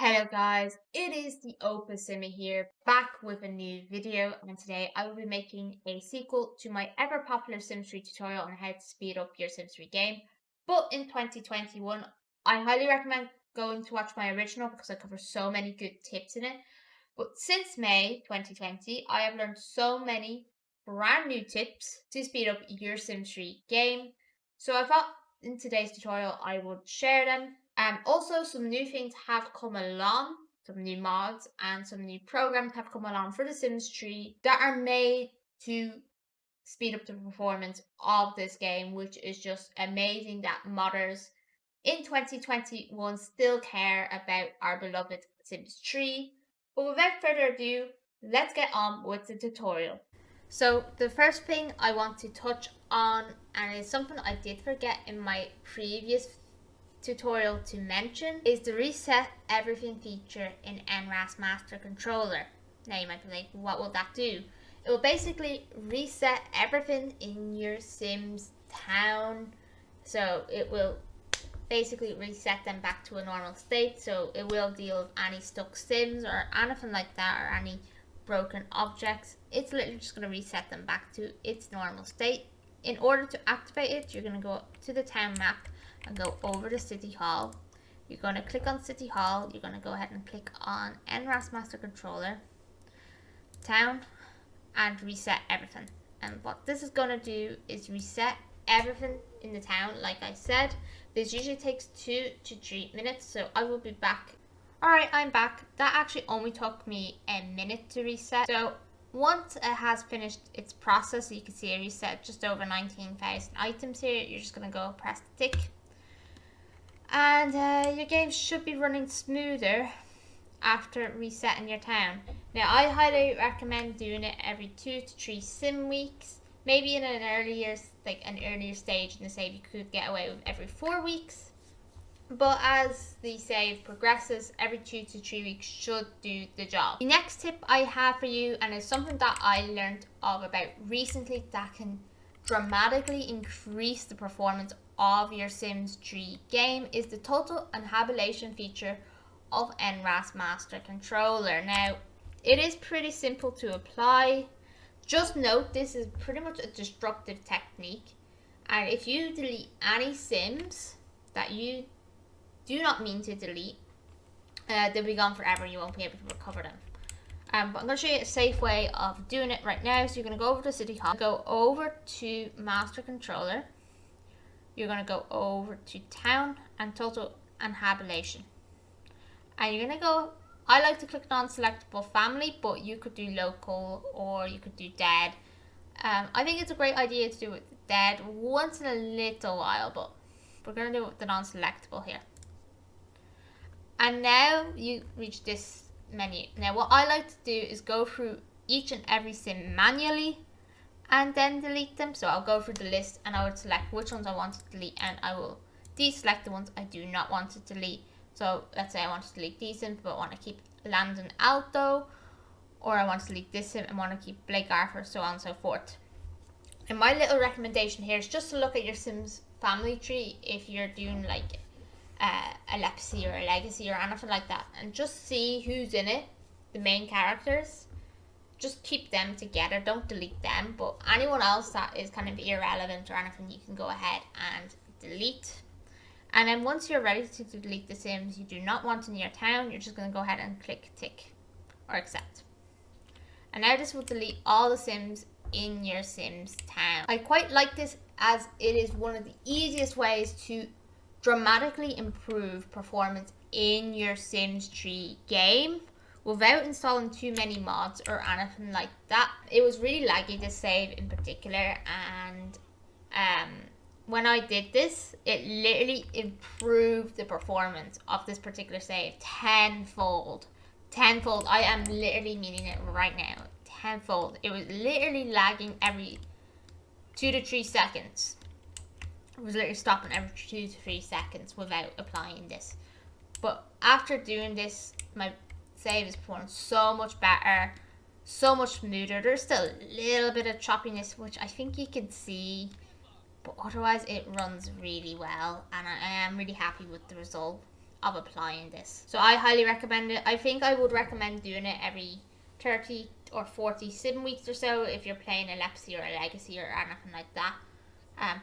Hello guys, it is the Opus Simmer here, back with a new video, and today I will be making a sequel to my ever popular Sims 3 tutorial on how to speed up your Sims 3 game. But in 2021, I highly recommend going to watch my original because I cover so many good tips in it. But since May 2020, I have learned so many brand new tips to speed up your Sims 3 game. So I thought in today's tutorial I would share them. Also, some new things have come along, some new mods and some new programs have come along for The Sims 3 that are made to speed up the performance of this game, which is just amazing that modders in 2021 still care about our beloved Sims 3. But without further ado, let's get on with the tutorial. So the first thing I want to touch on, and it's something I did forget in my previous tutorial to mention, is the reset everything feature in NRAS Master Controller. Now you might be like, what will that do? It will basically reset everything in your Sims town. So it will basically reset them back to a normal state. So it will deal with any stuck Sims or anything like that, or any broken objects. It's literally just going to reset them back to its normal state. In order to activate it, you're going to go to the town map and go over to City Hall. You're going to click on City Hall. You're going to go ahead and click on NRAS Master Controller, Town, and reset everything. And what this is going to do is reset everything in the town. Like I said, this usually takes 2 to 3 minutes, so I will be back. Alright, I'm back. That actually only took me a minute to reset. So once it has finished its process, you can see I reset just over 19,000 items here. You're just going to go press the tick, and your game should be running smoother after resetting your town. Now I highly recommend doing it every 2 to 3 sim weeks. Maybe in an earlier stage in the save you could get away with every 4 weeks. But as the save progresses, every 2 to 3 weeks should do the job. The next tip I have for you, and it's something that I learned of about recently that can dramatically increase the performance of your Sims 3 game, is the total annihilation feature of NRAS Master Controller. Now, it is pretty simple to apply. Just note this is pretty much a destructive technique, and if you delete any Sims that you do not mean to delete, they'll be gone forever. You won't be able to recover them. But I'm going to show you a safe way of doing it right now. So you're going to go over to City Hall, go over to Master Controller. You're going to go over to Town and Total Annihilation. And you're going to go, I like to click non-selectable family, but you could do local or you could do dead. I think it's a great idea to do it dead once in a little while, but we're going to do it with the non-selectable here. And now you reach this menu. Now what I like to do is go through each and every sim manually and then delete them. So I'll go through the list and I would select which ones I want to delete, and I will deselect the ones I do not want to delete. So let's say I want to delete these sims but want to keep Landon Alto, or I want to delete this sim and want to keep Blake Arthur, so on and so forth. And my little recommendation here is just to look at your Sims family tree if you're doing like a legacy or a legacy or anything like that, and just see who's in it, the main characters. Just keep them together, don't delete them, but anyone else that is kind of irrelevant or anything you can go ahead and delete. And then once you're ready to delete the Sims you do not want in your town, you're just going to go ahead and click tick or accept. And now this will delete all the Sims in your Sims town. I quite like this as it is one of the easiest ways to dramatically improve performance in your Sims 3 game without installing too many mods or anything like that. It was really laggy, this save in particular, and when I did this, it literally improved the performance of this particular save tenfold. Tenfold. I am literally meaning it right now. Tenfold. It was literally lagging every 2 to 3 seconds. It was literally stopping every 2 to 3 seconds without applying this. But after doing this, my save is performing so much better, so much smoother. There's still a little bit of choppiness, which I think you can see, but otherwise it runs really well, and I am really happy with the result. of applying this. So I highly recommend it. I think I would recommend doing it every 30 or 40 sim weeks or so if you're playing a Legacy or a Legacy or anything like that.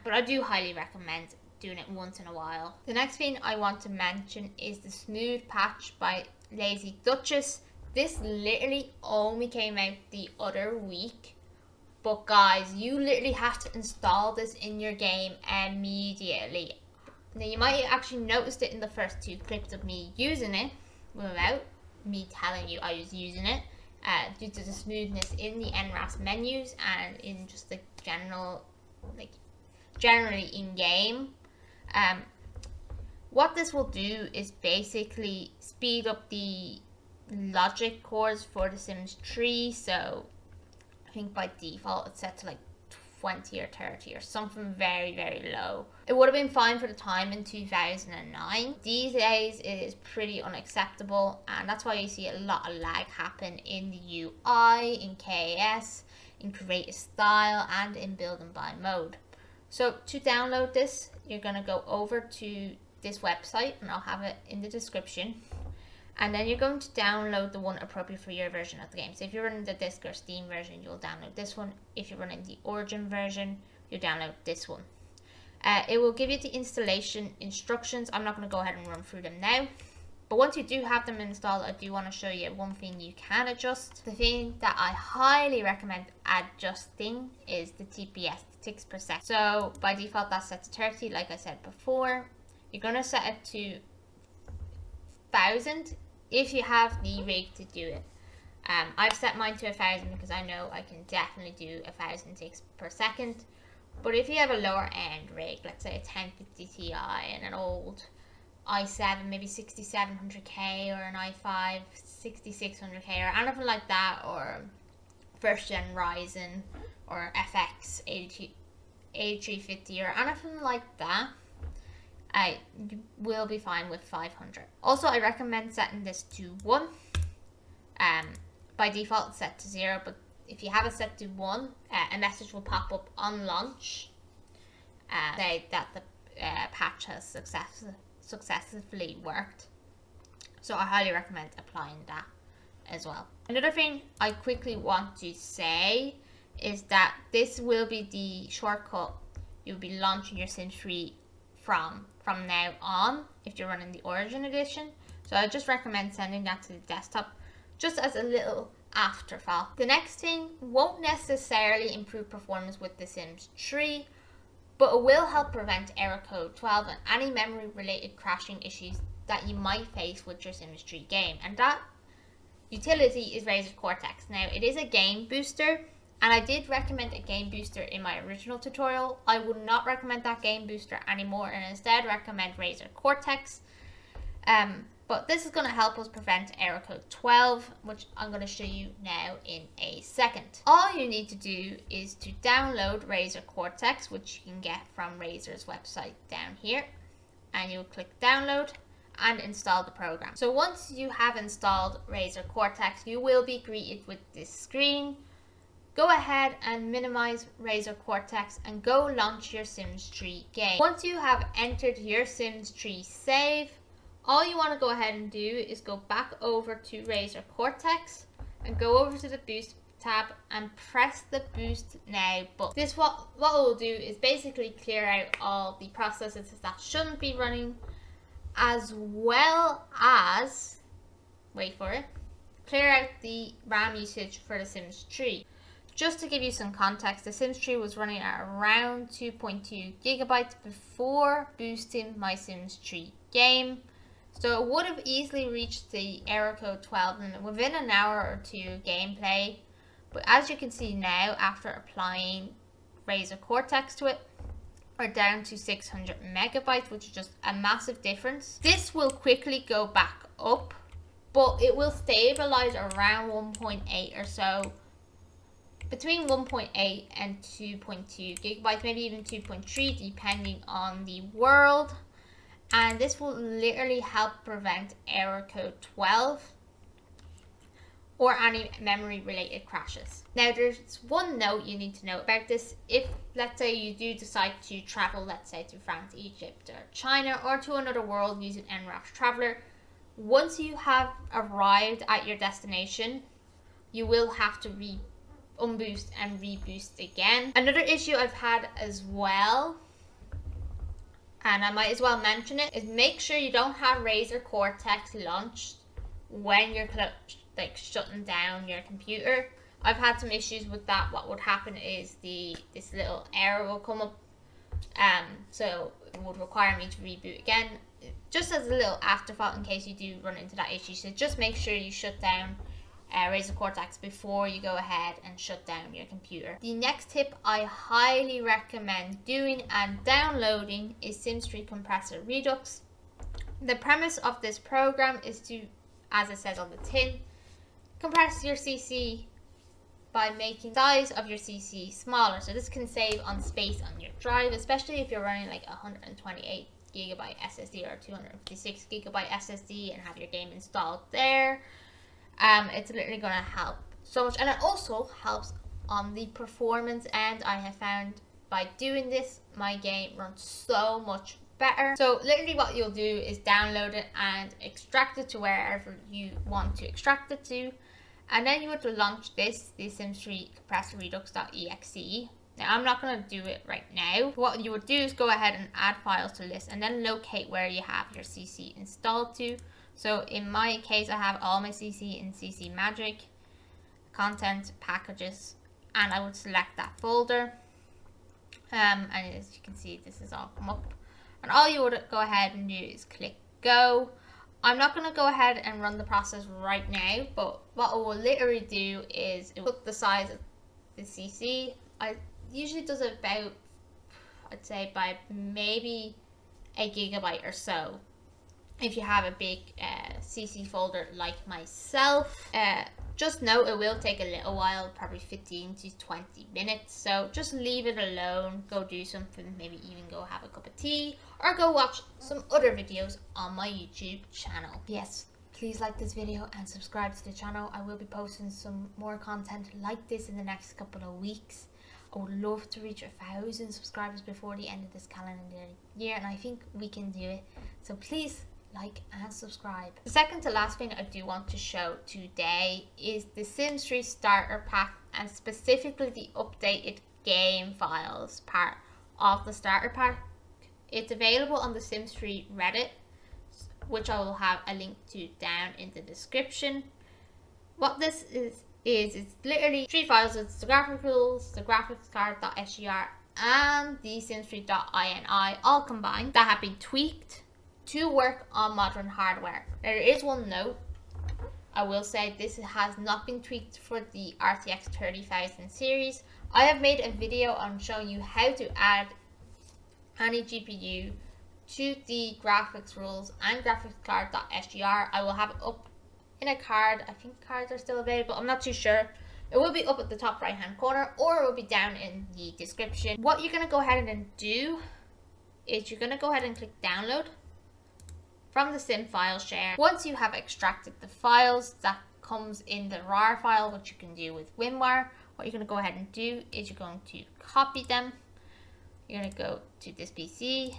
But I do highly recommend doing it once in a while. The next thing I want to mention is the Smooth patch by Lazy Dutchess. This literally only came out the other week. But guys, you literally have to install this in your game immediately. Now you might have actually noticed it in the first 2 clips of me using it without me telling you I was using it, due to the smoothness in the NRAS menus and in just the generally in game. What this will do is basically speed up the logic cores for The Sims 3. So I think by default it's set to like 20 or 30 or something very, very low. It would have been fine for the time in 2009. These days it is pretty unacceptable, and that's why you see a lot of lag happen in the UI, in KS, in creative style, and in build and buy mode. So to download this, you're going to go over to this website, and I'll have it in the description. And then you're going to download the one appropriate for your version of the game. So if you're running the disc or Steam version, you'll download this one. If you're running the Origin version, you'll download this one. It will give you the installation instructions. I'm not going to go ahead and run through them now. But once you do have them installed, I do want to show you one thing you can adjust. The thing that I highly recommend adjusting is the TPS, the ticks per second. So by default, that's set to 30, like I said before. You're going to set it to 1000 if you have the rig to do it. I've set mine to 1000 because I know I can definitely do 1000 ticks per second. But if you have a lower end rig, let's say a 1050 Ti and an old i7, maybe 6700K, or an i5 6600K, or anything like that, or first gen Ryzen or FX 8350 or anything like that, you will be fine with 500. Also, I recommend setting this to 1. By default it's set to 0, but if you have it set to 1, a message will pop up on launch say that the patch has successfully worked. So I highly recommend applying that as well. Another thing I quickly want to say is that this will be the shortcut you'll be launching your Sims 3 from now on if you're running the Origin edition. So I just recommend sending that to the desktop just as a little afterthought. The next thing won't necessarily improve performance with The Sims 3, but it will help prevent error code 12 and any memory related crashing issues that you might face with your Sims 3 game. And that utility is Razer Cortex. Now, it is a game booster, and I did recommend a game booster in my original tutorial. I would not recommend that game booster anymore and instead recommend Razer Cortex. But this is going to help us prevent error code 12, which I'm going to show you now in a second. All you need to do is to download Razer Cortex, which you can get from Razer's website down here. And you'll click download and install the program. So once you have installed Razer Cortex, you will be greeted with this screen. Go ahead and minimize Razer Cortex and go launch your Sims 3 game. Once you have entered your Sims 3 save, all you want to go ahead and do is go back over to Razer Cortex and go over to the Boost tab and press the Boost Now button. This what it will do is basically clear out all the processes that shouldn't be running, as well as, wait for it, clear out the RAM usage for The Sims 3. Just to give you some context, The Sims 3 was running at around 2.2 gigabytes before boosting my Sims 3 game. So it would have easily reached the error code 12 within an hour or 2 gameplay. But as you can see now, after applying Razer Cortex to it, we're down to 600 megabytes, which is just a massive difference. This will quickly go back up, but it will stabilize around 1.8 or so. Between 1.8 and 2.2 gigabytes, maybe even 2.3, depending on the world. And this will literally help prevent error code 12. or any memory related crashes. Now there's one note you need to know about this. If let's say you do decide to travel, let's say to France, Egypt or China, or to another world using NRAS Traveler, once you have arrived at your destination, you will have to unboost and reboost again. Another issue I've had as well, and I might as well mention it, is make sure you don't have Razer Cortex launched when you're shutting down your computer. I've had some issues with that. What would happen is this little error will come up, so it would require me to reboot again, just as a little afterthought in case you do run into that issue. So just make sure you shut down Razer Cortex before you go ahead and shut down your computer. The next tip I highly recommend doing and downloading is SimS3 Compressor Redux. The premise of this program is to, as it says on the tin, compress your CC by making the size of your CC smaller. So this can save on space on your drive, especially if you're running like 128 gigabyte SSD or 256 gigabyte SSD and have your game installed there. It's literally going to help so much, and it also helps on the performance end. I have found by doing this, my game runs so much better. So literally what you'll do is download it and extract it to wherever you want to extract it to, and then you would launch this, the SimS3 Compressor Redux.exe. Now I'm not going to do it right now. What you would do is go ahead and add files to list and then locate where you have your CC installed to. So in my case, I have all my CC in CC Magic, content, packages, and I would select that folder. And as you can see, this has all come up. And all you would go ahead and do is click go. I'm not going to go ahead and run the process right now, but what I will literally do is it will put the size of the CC. I usually does it about, I'd say by maybe a gigabyte or so. If you have a big CC folder like myself, just note it will take a little while, probably 15 to 20 minutes. So just leave it alone, go do something, maybe even go have a cup of tea or go watch some other videos on my YouTube channel. Yes, please like this video and subscribe to the channel. I will be posting some more content like this in the next couple of weeks. I would love to reach 1,000 subscribers before the end of this calendar year, and I think we can do it. So please like and subscribe. The second to last thing I do want to show today is the SimS3 starter pack, and specifically the updated game files part of the starter pack. It's available on the SimS3 Reddit, which I will have a link to down in the description. What this is it's literally 3 files. It's the graphicals, the graphics card.sgr, and the SimS3.ini all combined that have been tweaked to work on modern hardware. Now, there is one note. I will say this has not been tweaked for the RTX 30,000 series. I have made a video on showing you how to add any GPU to the graphics rules and graphics card.sgr. I will have it up in a card. I think cards are still available. I'm not too sure. It will be up at the top right hand corner, or it will be down in the description. What you're going to go ahead and do is you're going to go ahead and click download from the sim file share. Once you have extracted the files, that comes in the RAR file, which you can do with Winwar. What you're going to go ahead and do is you're going to copy them. You're going to go to this PC.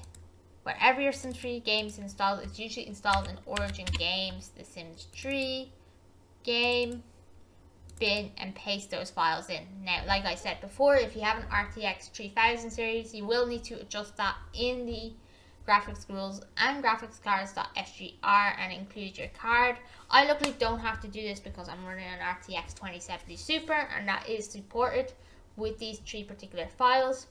Wherever your Sims 3 game is installed, it's usually installed in Origin Games, the Sims 3 game, bin, and paste those files in. Now, like I said before, if you have an RTX 3000 series, you will need to adjust that in the graphics rules and graphics cards.sgr and include your card. I luckily don't have to do this because I'm running an RTX 2070 Super, and that is supported with these 3 particular files.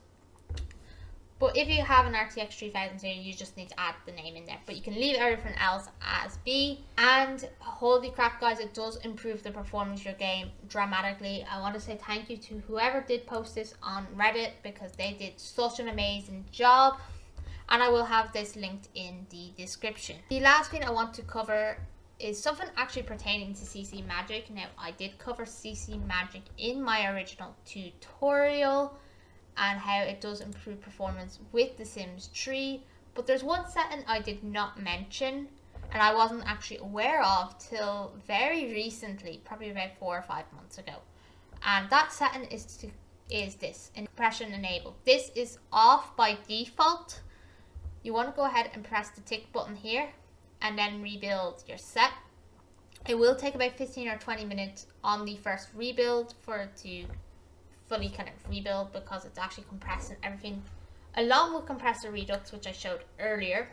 But if you have an RTX 3000 series, you just need to add the name in there. But you can leave everything else as B. And holy crap, guys, it does improve the performance of your game dramatically. I want to say thank you to whoever did post this on Reddit, because they did such an amazing job. And I will have this linked in the description. The last thing I want to cover is something actually pertaining to CC Magic. Now, I did cover CC Magic in my original tutorial and how it does improve performance with The Sims 3. But there's one setting I did not mention, and I wasn't actually aware of till very recently, probably about 4 or 5 months ago. And that setting is this, compression enable. This is off by default. You want to go ahead and press the tick button here and then rebuild your set. It will take about 15 or 20 minutes on the first rebuild for it to fully kind of rebuild, because it's actually compressing everything along with Compressor Redux, which I showed earlier.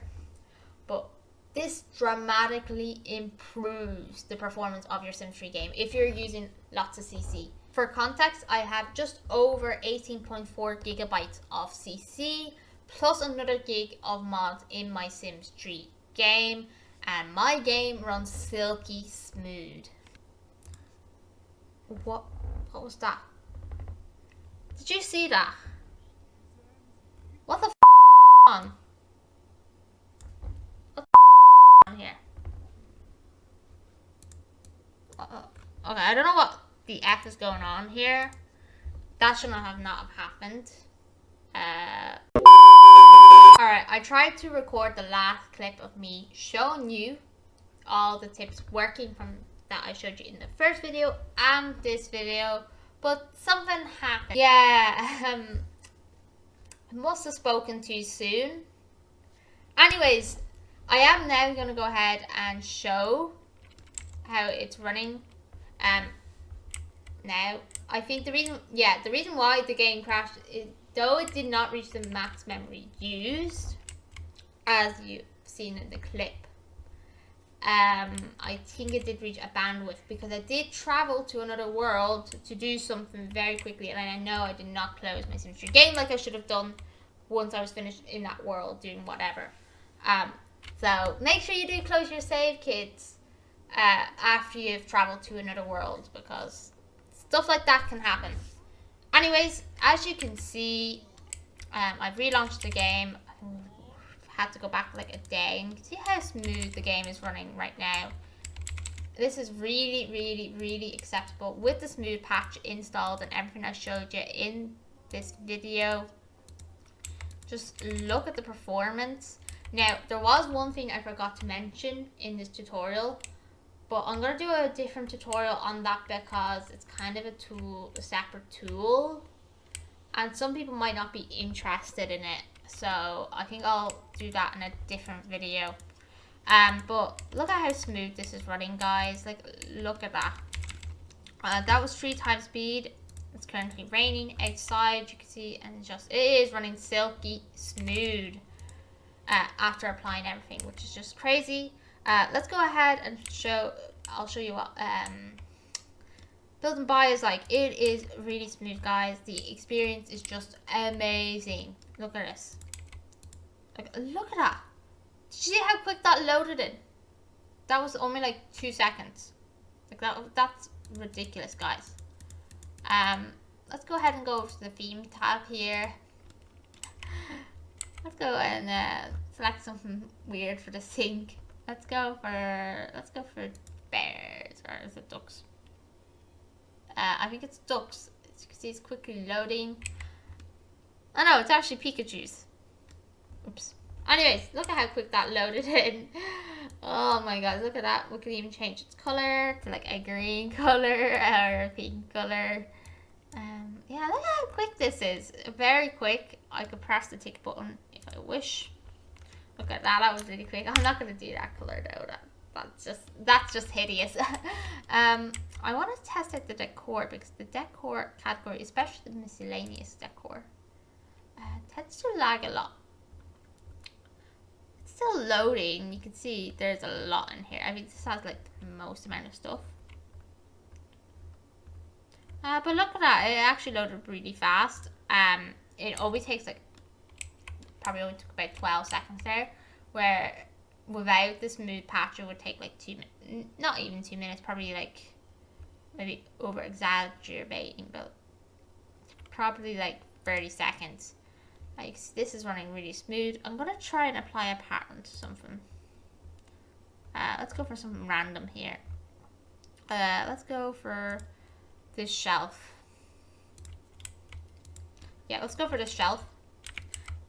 But this dramatically improves the performance of your Sims 3 game if you're using lots of CC. For context, I have just over 18.4 gigabytes of CC plus another gig of mods in my Sims 3 game, and my game runs silky smooth. What was that? Did you see that? What the on? What the on here? Okay, I don't know what the F is going on here. That should not have happened. Alright, I tried to record the last clip of me showing you all the tips working from that I showed you in the first video and this video, but something happened. Yeah, I must have spoken too soon. Anyways, I am now going to go ahead and show how it's running. Now, I think the reason why the game crashed is, though it did not reach the max memory used, as you've seen in the clip, I think it did reach a bandwidth, because I did travel to another world to do something very quickly, and I know I did not close my Sims 3 game like I should have done once I was finished in that world doing whatever. So make sure you do close your save, kids, after you've traveled to another world, because stuff like that can happen. Anyways, as you can see, I've relaunched the game. I've had to go back like a day, and you can see how smooth the game is running right now. This is really, really, really acceptable with the smooth patch installed and everything I showed you in this video. Just look at the performance. Now, there was one thing I forgot to mention in this tutorial, but I'm going to do a different tutorial on that because it's kind of a separate tool, and some people might not be interested in it. So I think I'll do that in a different video. But look at how smooth this is running, guys. Like, look at that. That was 3 times speed. It's currently raining outside, you can see, and it is running silky smooth after applying everything, which is just crazy. Let's go ahead and I'll show you what Build and Buy is like. It is really smooth, guys. The experience is just amazing. Look at this. Like, look at that. Did you see how quick that loaded in? That was only like 2 seconds. Like that's ridiculous, guys. Let's go ahead and go over to the theme tab here. Let's go and select something weird for the sink. Let's go for bears, or is it ducks? I think it's ducks. As you can see, it's quickly loading. Oh no, it's actually Pikachu's. Oops. Anyways, look at how quick that loaded in. Oh my god, look at that. We can even change its color to like a green color or a pink color. Yeah, look how quick this is. Very quick. I could press the tick button if I wish. Look at that. That was really quick. I'm not going to do that color though. That's just hideous. I want to test out the decor, because the decor category, especially the miscellaneous decor, tends to lag a lot. It's still loading. You can see there's a lot in here. I mean, this has like the most amount of stuff. But look at that. It actually loaded really fast. It always takes like, probably only took about 12 seconds there, where without the smooth patch it would take like 2 minutes, not even 2 minutes, probably like, maybe over exaggerating, but probably like 30 seconds. Like, this is running really smooth. I'm gonna try and apply a pattern to something. Let's go for something random here. Let's go for this shelf. Yeah, let's go for the shelf.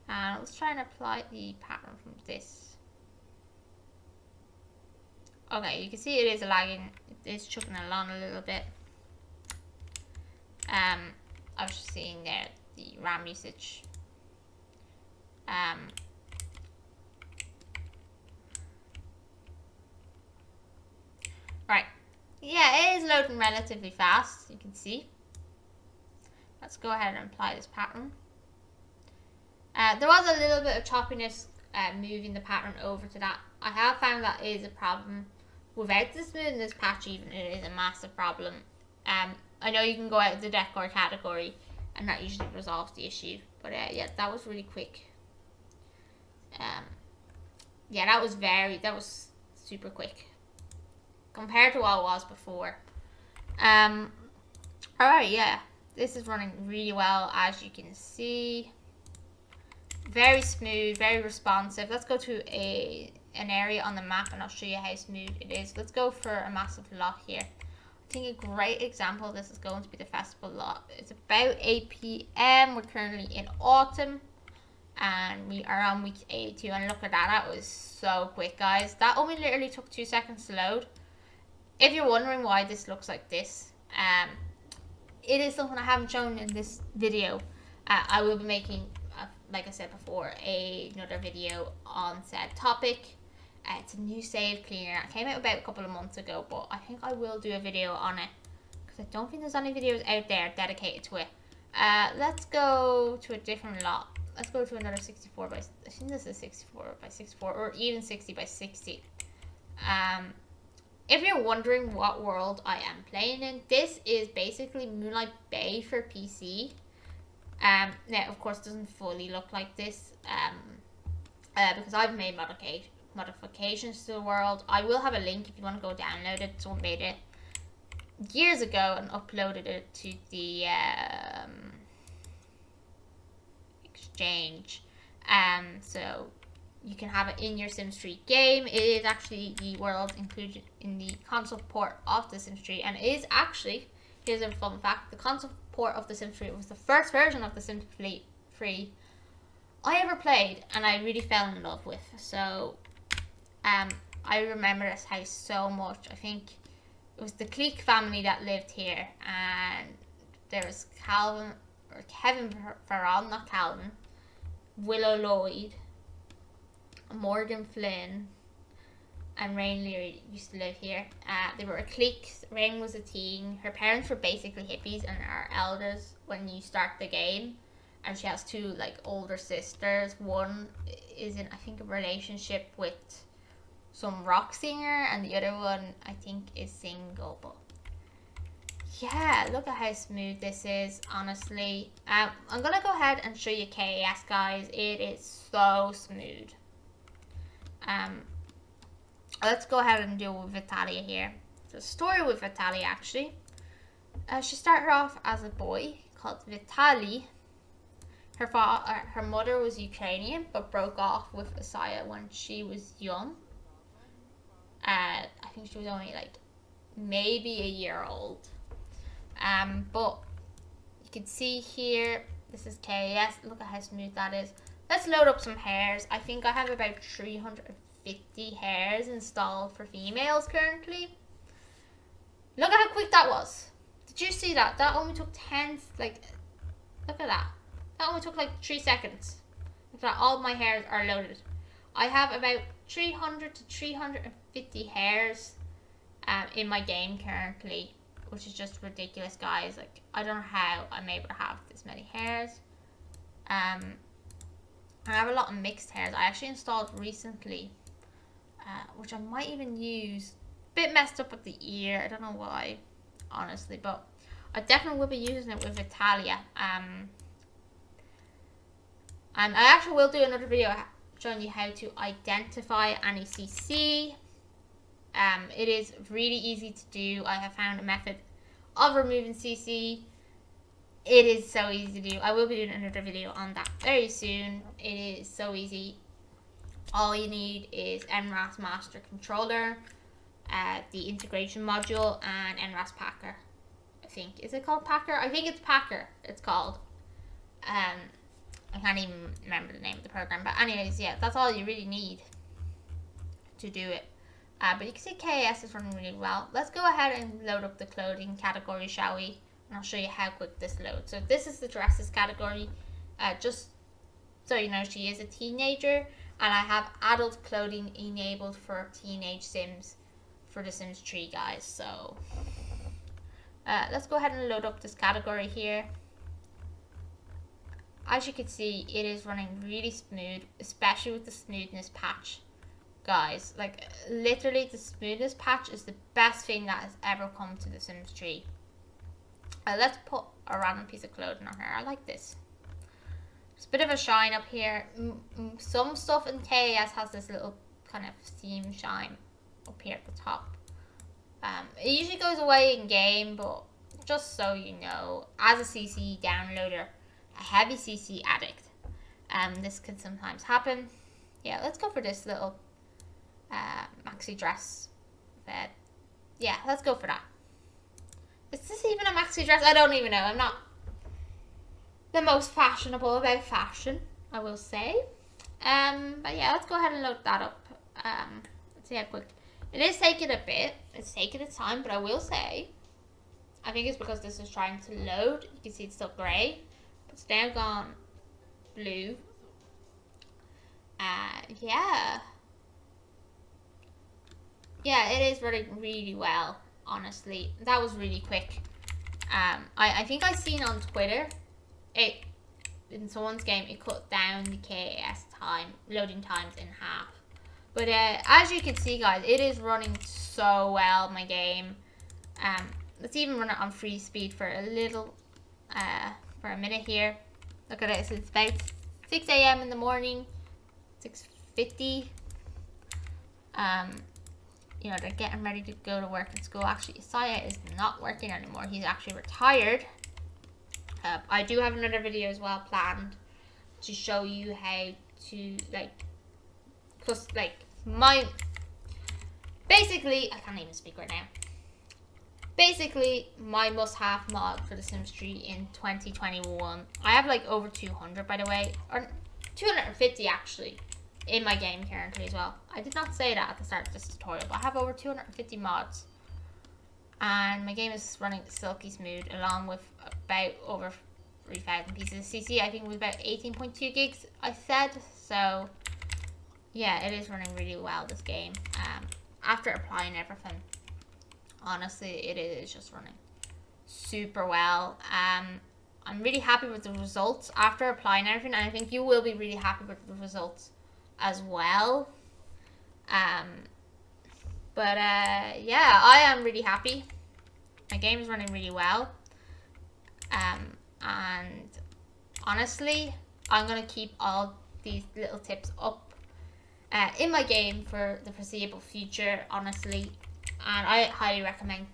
And let's try and apply the pattern from this. Okay, you can see it is lagging. It is chugging along a little bit. I was just seeing there the RAM usage. Right. Yeah, it is loading relatively fast, you can see. Let's go ahead and apply this pattern. There was a little bit of choppiness moving the pattern over to that. I have found that is a problem. Without the smoothness patch even, it is a massive problem. I know you can go out of the decor category and that usually resolves the issue. But yeah, that was really quick. Yeah, that was super quick compared to what it was before. Alright, yeah, this is running really well, as you can see. Very smooth, very responsive. Let's go to an area on the map and I'll show you how smooth it is. Let's go for a massive lot here. I think a great example of this is going to be the festival lot. It's about 8 PM. We're currently in autumn and we are on week 82, and look at that. That was so quick, guys. That only literally took 2 seconds to load. If you're wondering why this looks like this, it is something I haven't shown in this video. I will be making, like I said before, another video on said topic. It's a new save cleaner. It came out about a couple of months ago, but I think I will do a video on it because I don't think there's any videos out there dedicated to it. Let's go to a different lot. Let's go to another 64 by, I think this is 64 by 64 or even 60 by 60. If you're wondering what world I am playing in, this is basically Moonlight Bay for PC. Now, of course, it doesn't fully look like this because I've made modifications to the world. I will have a link if you want to go download it. Someone made it years ago and uploaded it to the exchange. So you can have it in your Sims 3 game. It is actually the world included in the console port of the Sims 3, and it is actually, here's a fun fact, the console port of the Sims 3 was the first version of the Sims 3 I ever played and I really fell in love with. So I remember this house so much. I think it was the Cleek family that lived here, and there was Kevin Farrell, not Calvin, Willow Lloyd, Morgan Flynn, and Rain Leary used to live here. They were a clique. Rain was a teen. Her parents were basically hippies and are elders when you start the game. And she has 2 like older sisters. One is in, I think, a relationship with some rock singer, and the other one I think is single. But yeah, look at how smooth this is, honestly. I'm gonna go ahead and show you KAS, guys. It is so smooth. Let's go ahead and do with Vitalia here. The story with Vitalia, actually. She started off as a boy called Vitaly. Her mother was Ukrainian, but broke off with Asaya when she was young. I think she was only like maybe a year old. But you can see here, this is KAS. Look at how smooth that is. Let's load up some hairs. I think I have about 350 hairs installed for females currently. Look at how quick that was. Did you see that? That only took 10, like, look at that. That only took like 3 seconds. Look at that, all my hairs are loaded. I have about 300 to 350 hairs in my game currently, which is just ridiculous, guys. Like, I don't know how I'm able to have this many hairs. And I have a lot of mixed hairs. I actually installed recently, which I might even use. Bit messed up at the ear. I don't know why, honestly, but I definitely will be using it with Vitalia. And I actually will do another video showing you how to identify any CC. It is really easy to do. I have found a method of removing CC. It is so easy to do. I will be doing another video on that very soon. It is so easy. All you need is NRAS Master Controller, the integration module, and NRAS Packer. I think. Is it called Packer? I think it's Packer. It's called. I can't even remember the name of the program. But anyways, yeah, that's all you really need to do it. But you can see KAS is running really well. Let's go ahead and load up the clothing category, shall we? And I'll show you how quick this loads. So this is the dresses category. Just so you know, she is a teenager, and I have adult clothing enabled for teenage Sims for the Sims 3, guys. So let's go ahead and load up this category here. As you can see, it is running really smooth, especially with the smoothness patch. Guys, like literally the smoothness patch is the best thing that has ever come to the Sims 3. Let's put a random piece of clothing on her. I like this. There's a bit of a shine up here. Some stuff in KAS has this little kind of seam shine up here at the top. It usually goes away in game, but just so you know, as a CC downloader, a heavy CC addict, this can sometimes happen. Yeah, let's go for this little maxi dress. Yeah, let's go for that. Is this even a maxi dress? I don't even know. I'm not the most fashionable about fashion, I will say. But yeah, let's go ahead and load that up. Let's see how quick. It is taking a bit. It's taking its time, but I will say, I think it's because this is trying to load. You can see it's still grey, but it's now gone blue. Yeah. Yeah, it is running really well, honestly. That was really quick. I think I seen on Twitter, in someone's game, it cut down the KAS time, loading times in half. But as you can see, guys, it is running so well, my game. Let's even run it on free speed for a little, for a minute here. Look at it, so it's about 6 AM in the morning, 6:50. You know, they're getting ready to go to work and school. Actually, Saya is not working anymore. He's actually retired. I do have another video as well planned to show you how to, basically, I can't even speak right now. Basically, my must-have mod for The Sims 3 in 2021. I have like over 200, by the way, or 250 actually, in my game currently as well. I did not say that at the start of this tutorial, but I have over 250 mods. And my game is running silky smooth, along with about over 3,000 pieces of CC. I think it was about 18.2 gigs, I said. So, yeah, it is running really well, this game. After applying everything, honestly, it is just running super well. I'm really happy with the results after applying everything, and I think you will be really happy with the results as well. Yeah, I am really happy. My game is running really well. And honestly, I'm going to keep all these little tips up in my game for the foreseeable future, honestly. And I highly recommend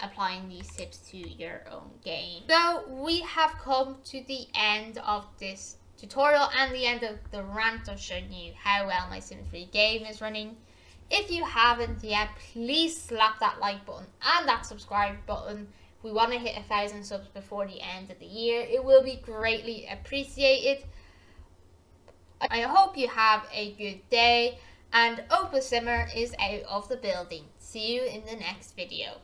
applying these tips to your own game. So we have come to the end of this tutorial and the end of the rant of showing you how well my Sims 3 game is running. If you haven't yet, please slap that like button and that subscribe button. We want to hit 1,000 subs before the end of the year. It will be greatly appreciated. I hope you have a good day, and Opus Simmer is out of the building. See you in the next video.